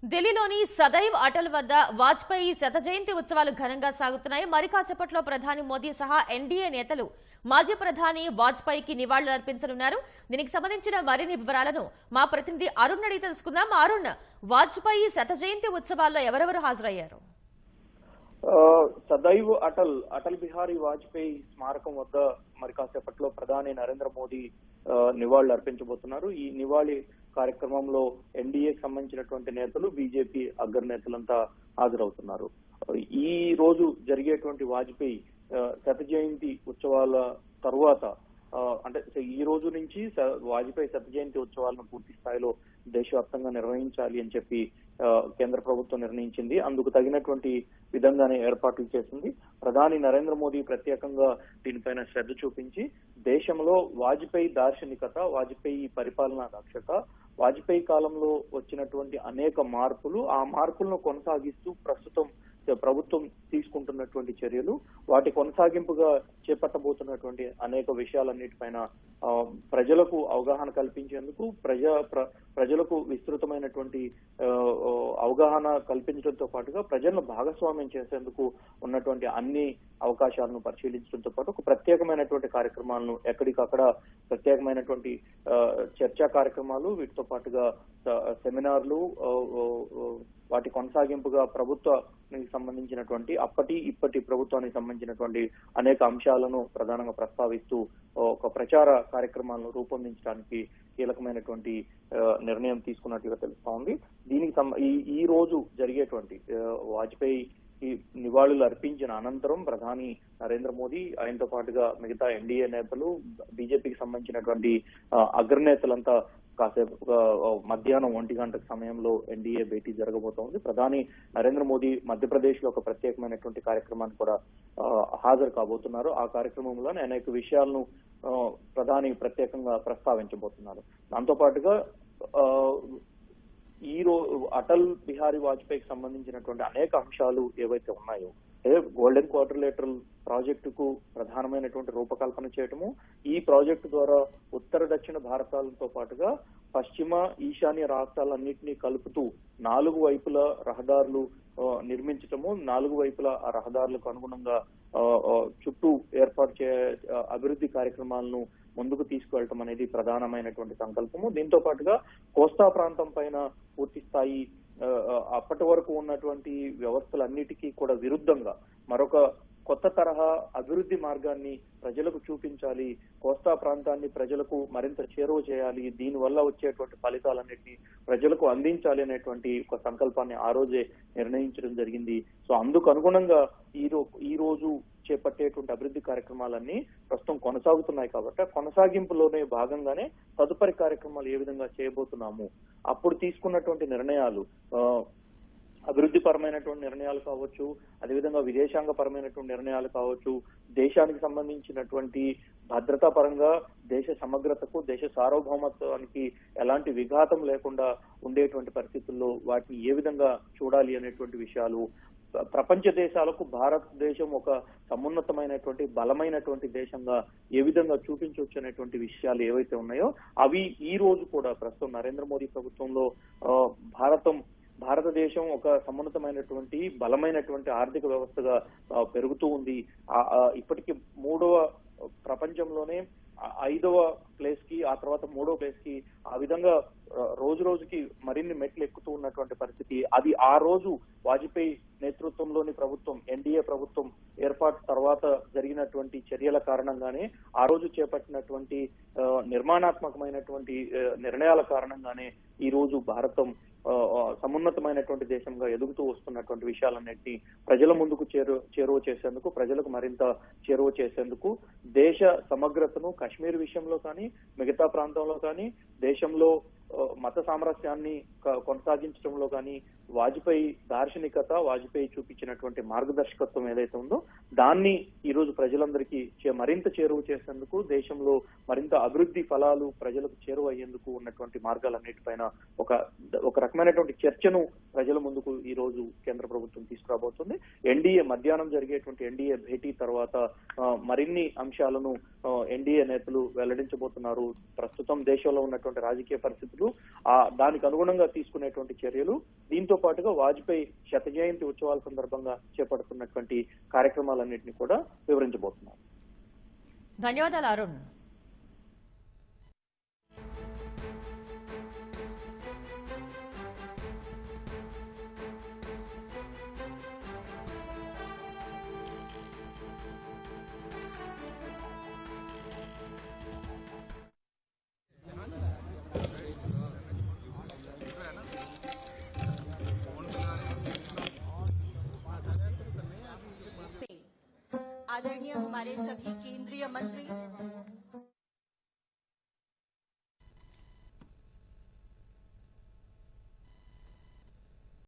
ఢిల్లీలోని సదైవ్ అటల్ వద్ద వాజ్పేయి శత జయంతి ఉత్సవాలు ఘనంగా సాగుతున్నాయి. మరి కాసేపట్లో ప్రధాని మోదీ సహా ఎన్డీఏ నేతలు మాజీ ప్రధాని వాజ్పేయికి నివాళులు అర్పించనున్నారు. దీనికి సంబంధించిన మరిన్ని వివరాలను మా ప్రతినిధి అరుణ్ అడిగి తెలుసుకుందాం. అరుణ్, వాజ్పేయి శత జయంతి ఉత్సవాల్లో ఎవరెవరు హాజరయ్యారు? సదైవ్ అటల్ బిహారీ వాజ్పేయి స్మారకం వద్ద మరి కాసేపట్లో ప్రధాని నరేంద్ర మోదీ నివాళులు అర్పించబోతున్నారు. ఈ నివాళి కార్యక్రమంలో ఎన్డీఏకి సంబంధించినటువంటి నేతలు, బీజేపీ అగ్రనేతలంతా హాజరవుతున్నారు. ఈ రోజు జరిగేటువంటి వాజ్పేయి శత జయంతి ఉత్సవాల తరువాత అంటే ఈ రోజు నుంచి వాజ్పేయి శత జయంతి ఉత్సవాలను పూర్తి స్థాయిలో దేశవ్యాప్తంగా నిర్వహించాలి అని చెప్పి కేంద్ర ప్రభుత్వం నిర్ణయించింది. అందుకు తగినటువంటి విధంగానే ఏర్పాట్లు చేసింది. ప్రధాని నరేంద్ర మోదీ ప్రత్యేకంగా దీనిపైన శ్రద్ధ చూపించి దేశంలో వాజ్పేయి దార్శనికత, వాజ్పేయి పరిపాలనా దక్షత, వాజ్పేయి కాలంలో వచ్చినటువంటి అనేక మార్పులు, ఆ మార్పులను కొనసాగిస్తూ ప్రస్తుతం ప్రభుత్వం తీసుకుంటున్నటువంటి చర్యలు, వాటి కొనసాగింపుగా చేపట్టబోతున్నటువంటి అనేక విషయాలన్నిటిపైన ప్రజలకు అవగాహన కల్పించేందుకు, ప్రజలకు విస్తృతమైనటువంటి అవగాహన కల్పించడంతో పాటుగా ప్రజలను భాగస్వామ్యం చేసేందుకు ఉన్నటువంటి అన్ని అవకాశాలను పరిశీలించడంతో పాటు ఒక ప్రత్యేకమైనటువంటి కార్యక్రమాలను ఎక్కడికక్కడ ప్రత్యేకమైనటువంటి చర్చా కార్యక్రమాలు, వీటితో పాటుగా సెమినార్లు, వాటి కొనసాగింపుగా ప్రభుత్వానికి సంబంధించినటువంటి ఇప్పటి ప్రభుత్వానికి సంబంధించినటువంటి అనేక అంశాలను ప్రధానంగా ప్రస్తావిస్తూ ఒక ప్రచార కార్యక్రమాలను రూపొందించడానికి కీలకమైనటువంటి నిర్ణయం తీసుకున్నట్టుగా తెలుస్తా ఉంది. దీనికి ఈ రోజు జరిగేటువంటి వాజ్పేయి నివాళులు అర్పించిన అనంతరం ప్రధాని నరేంద్ర మోదీ, ఆయనతో పాటుగా మిగతా ఎన్డీఏ నేతలు, బీజేపీకి సంబంధించినటువంటి అగ్రనేతలంతా కాసేపు మధ్యాహ్నం 1 గంటల సమయంలో ఎన్డీఏ భేటీ జరగబోతోంది. ప్రధాని నరేంద్ర మోదీ మధ్యప్రదేశ్ లో ఒక ప్రత్యేకమైనటువంటి కార్యక్రమాన్ని కూడా హాజరు కాబోతున్నారు. ఆ కార్యక్రమంలోనే అనేక విషయాలను ప్రధాని ప్రత్యేకంగా ప్రస్తావించబోతున్నారు. దాంతో పాటుగా ఈ రోజు అటల్ బిహారీ వాజ్పేయికి సంబంధించినటువంటి అనేక అంశాలు ఏవైతే ఉన్నాయో, గోల్డెన్ క్వాడ్రిలేటరల్ ప్రాజెక్టుకు ప్రధానమైనటువంటి రూపకల్పన చేయటము, ఈ ప్రాజెక్టు ద్వారా ఉత్తర దక్షిణ భారతాలతో పాటుగా పశ్చిమ ఈశాన్య రాష్ట్రాలన్నింటినీ కలుపుతూ 4 వైపుల రహదారులు నిర్మించటము, 4 వైపుల ఆ రహదారులకు అనుగుణంగా చుట్టూ ఏర్పాటు అభివృద్ధి కార్యక్రమాలను ముందుకు తీసుకువెళ్ళటం అనేది ప్రధానమైనటువంటి సంకల్పము. దీంతో పాటుగా కోస్తా ప్రాంతం పైన పూర్తి స్థాయి అప్పటి వరకు ఉన్నటువంటి వ్యవస్థలన్నిటికీ కూడా విరుద్ధంగా మరొక కొత్త తరహా అభివృద్ధి మార్గాన్ని ప్రజలకు చూపించాలి, కోస్తా ప్రాంతాన్ని ప్రజలకు మరింత చేరువ చేయాలి, దీనివల్ల వచ్చేటువంటి ఫలితాలన్నిటినీ ప్రజలకు అందించాలి అనేటువంటి ఒక సంకల్పాన్ని ఆ రోజే నిర్ణయించడం జరిగింది. సో అందుకు అనుగుణంగా ఈ రోజు చేపట్టేటువంటి అభివృద్ధి కార్యక్రమాలన్నీ ప్రస్తుతం కొనసాగుతున్నాయి కాబట్టి కొనసాగింపులోనే భాగంగానే తదుపరి కార్యక్రమాలు ఏ విధంగా చేయబోతున్నాము, అప్పుడు తీసుకున్నటువంటి నిర్ణయాలు, అభివృద్ధి పరమైనటువంటి నిర్ణయాలు కావచ్చు, అదేవిధంగా విదేశాంగ పరమైనటువంటి నిర్ణయాలు కావచ్చు, దేశానికి సంబంధించినటువంటి భద్రతా పరంగా దేశ సమగ్రతకు, దేశ సార్వభౌమత్వానికి ఎలాంటి విఘాతం లేకుండా ఉండేటువంటి పరిస్థితుల్లో వాటిని ఏ విధంగా చూడాలి అనేటువంటి విషయాలు, ప్రపంచ దేశాలకు భారతదేశం ఒక సమున్నతమైనటువంటి బలమైనటువంటి దేశంగా ఏ విధంగా చూపించవచ్చు అనేటువంటి విషయాలు ఏవైతే ఉన్నాయో అవి ఈ రోజు కూడా ప్రస్తుతం నరేంద్ర మోదీ ప్రభుత్వంలో భారతదేశం ఒక సమున్నతమైనటువంటి బలమైనటువంటి ఆర్థిక వ్యవస్థగా పెరుగుతూ ఉంది. ఇప్పటికీ ప్రపంచంలోనే 5వ ప్లేస్ కి, ఆ తర్వాత 3వ ప్లేస్ కి, ఆ విధంగా రోజు రోజుకి మరిన్ని మెట్లు ఎక్కుతూ ఉన్నటువంటి పరిస్థితి. అది ఆ రోజు వాజ్పేయి నేతృత్వంలోని ప్రభుత్వం, ఎన్డీఏ ప్రభుత్వం ఏర్పాటు తర్వాత జరిగినటువంటి చర్యల కారణంగానే, ఆ రోజు చేపట్టినటువంటి నిర్మాణాత్మకమైనటువంటి నిర్ణయాల కారణంగానే ఈ రోజు భారతం సమున్నతమైనటువంటి దేశంగా ఎదుగుతూ వస్తున్నటువంటి విషయాలన్నింటినీ ప్రజల ముందుకు చేరువ చేసేందుకు, ప్రజలకు మరింత చేరువ చేసేందుకు, దేశ సమగ్రతను కాశ్మీర్ విషయంలో కానీ, మిగతా ప్రాంతంలో కానీ, దేశంలో మత సామరస్యాన్ని కొనసాగించడంలో కానీ వాజ్పేయి దార్శనికత, వాజ్పేయి చూపించినటువంటి మార్గదర్శకత్వం ఏదైతే ఉందో దాన్ని ఈ రోజు ప్రజలందరికీ మరింత చేరువ చేసేందుకు, దేశంలో మరింత అభివృద్ధి ఫలాలు ప్రజలకు చేరువ అయ్యేందుకు ఉన్నటువంటి మార్గాలన్నిటిపైన ఒక రకమైనటువంటి చర్చను ప్రజల ముందుకు ఈ రోజు కేంద్ర ప్రభుత్వం తీసుకురాబోతుంది. ఎన్డీఏ మధ్యాహ్నం జరిగేటువంటి ఎన్డీఏ భేటీ తర్వాత మరిన్ని అంశాలను ఎన్డీఏ నేతలు వెల్లడించబోతున్నారు. ప్రస్తుతం దేశంలో ఉన్నటువంటి రాజకీయ పరిస్థితులు, దానికి అనుగుణంగా తీసుకునేటువంటి చర్యలు, దీంతో పాటుగా వాజ్పేయి శత జయంతి ఉత్సవాల సందర్భంగా చేపడుతున్నటువంటి కార్యక్రమాలన్నింటినీ కూడా వివరించబోతున్నారు. ధన్యవాదాలు అరుణ్. आदरणीय हमारे सभी केंद्रीय मंत्री